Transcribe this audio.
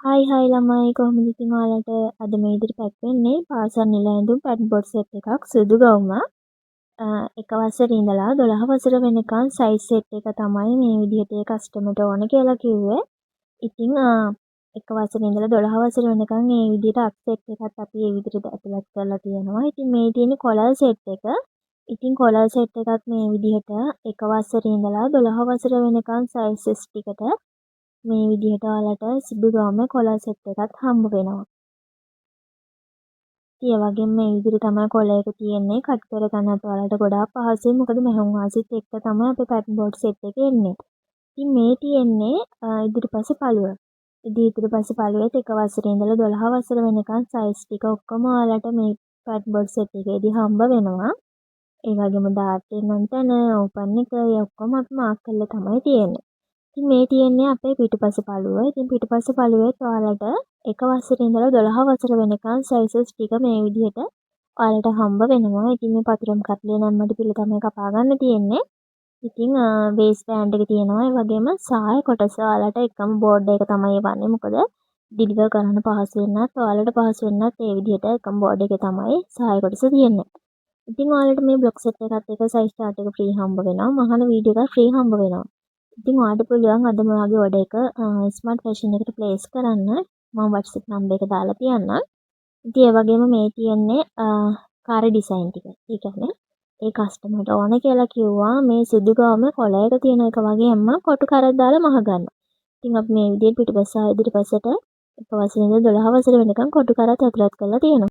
Hi ළමයි කොහොමද ඉතින් ඔයාලට අද මේ විදිහට පැක් වෙන්නේ පාසල් නිල ඇඳුම් පැට් බෝඩ් සෙට් එකක් සුදු ගවුම එක වසරේ ඉඳලා 12 වසර වෙනකන් සයිස් සෙට් එක තමයි මේ විදිහට ඒ කස්ටමර්ට ඕන කියලා කිව්වේ. ඉතින් එක වසරේ ඉඳලා 12 වසර වෙනකන් මේ විදිහට අක් සෙට් එකත් අපි මේ විදිහට ඇතුළත් කරලා තියෙනවා. ඉතින් මේ තියෙන්නේ කොලර් සෙට් එක. ඉතින් කොලර් සෙට් එකත් මේ විදිහට එක වසරේ ඉඳලා 12 වසර වෙනකන් සයිසස් ටිකට මේ විදිහට ඔයාලට සුදු ගාමේ කොලර් සෙට් එකක් හම්බ වෙනවා. ඉතින් ඒ වගේම මේ විදිහට තමයි කොලර් එක තියෙන්නේ. කට් කර ගන්නත් ඔයාලට ගොඩාක් පහසුයි. මොකද මෙහුම් වාසිත් එක්ක තමයි අපේ පැටර්න් බෝඩ් සෙට් එක එන්නේ. ඉතින් මේ තියෙන්නේ ඉදිරිපස පළුව. ඉදිරිපස පළුවේත් එක වසරේ ඉඳලා 12 වසර වෙනකන් සයිස් ටික ඔක්කොම ඔයාලට මේ පැටර්න් බෝඩ් සෙට් එකේදී හම්බ වෙනවා. ඒ වගේම ඩාර්ට් වෙනන් තැන ඕපන් එක ඔක්කොම අපි මාක් කරලා තමයි තියෙන්නේ. ඉතින් මේ තියෙන්නේ අපේ පිටුපස පළුව. ඉතින් පිටුපස පළුවේත් ඔයාලට එක වසරේ ඉඳලා 12 වසර වෙනකන් සයිසස් ටික මේ විදිහට ඔයාලට හම්බ වෙනවා. ඉතින් මේ පතුරම් කට්ලේ නම්මඩ පිළ තමයි කපා ගන්න තියෙන්නේ. ඉතින් වේස් බෑන්ඩ් එක තියෙනවා. ඒ වගේම සහාය කොටස ඔයාලට එකම බෝඩ් එක තමයි එවන්නේ. මොකද ඩිලිවර් කරන්න පහසු වෙන්නත් ඔයාලට පහසු වෙන්නත් ඒ විදිහට එකම බෝඩ් එකේ තමයි සහාය කොටස තියෙන්නේ. ඉතින් ඔයාලට මේ බ්ලොක් සෙට් එකත් එක්ක සයිස් chart එක ෆ්‍රී හම්බ වෙනවා. මහාන වීඩියෝ එකක් ෆ්‍රී හම්බ වෙනවා. ඉතින් ඔයාලට පුළුවන් අදම ඔයාගේ ඕඩර් එක ස්මාර්ට් ෆැෂන් එකට ප්ලේස් කරන්න. මම WhatsApp නම්බර් එක දාලා තියන්නම්. ඉතින් ඒ වගේම මේ තියෙන්නේ කාර් ඩිසයින් ටික. ඒ කියන්නේ ඒ කස්ටමර්ට ඕන කියලා කිව්වා මේ සුදු ගාමේ කොලර් එක තියෙන එක වගේම කොටු කරක් දාලා මහ ගන්නවා. ඉතින් අපි මේ විදිහට පිටුපස්ස ඉදිරිපස්සට එක වසරේ ඉඳලා 12 වසර වෙනකන් කොටු කරත් ඇතුළත් කරලා තියෙනවා.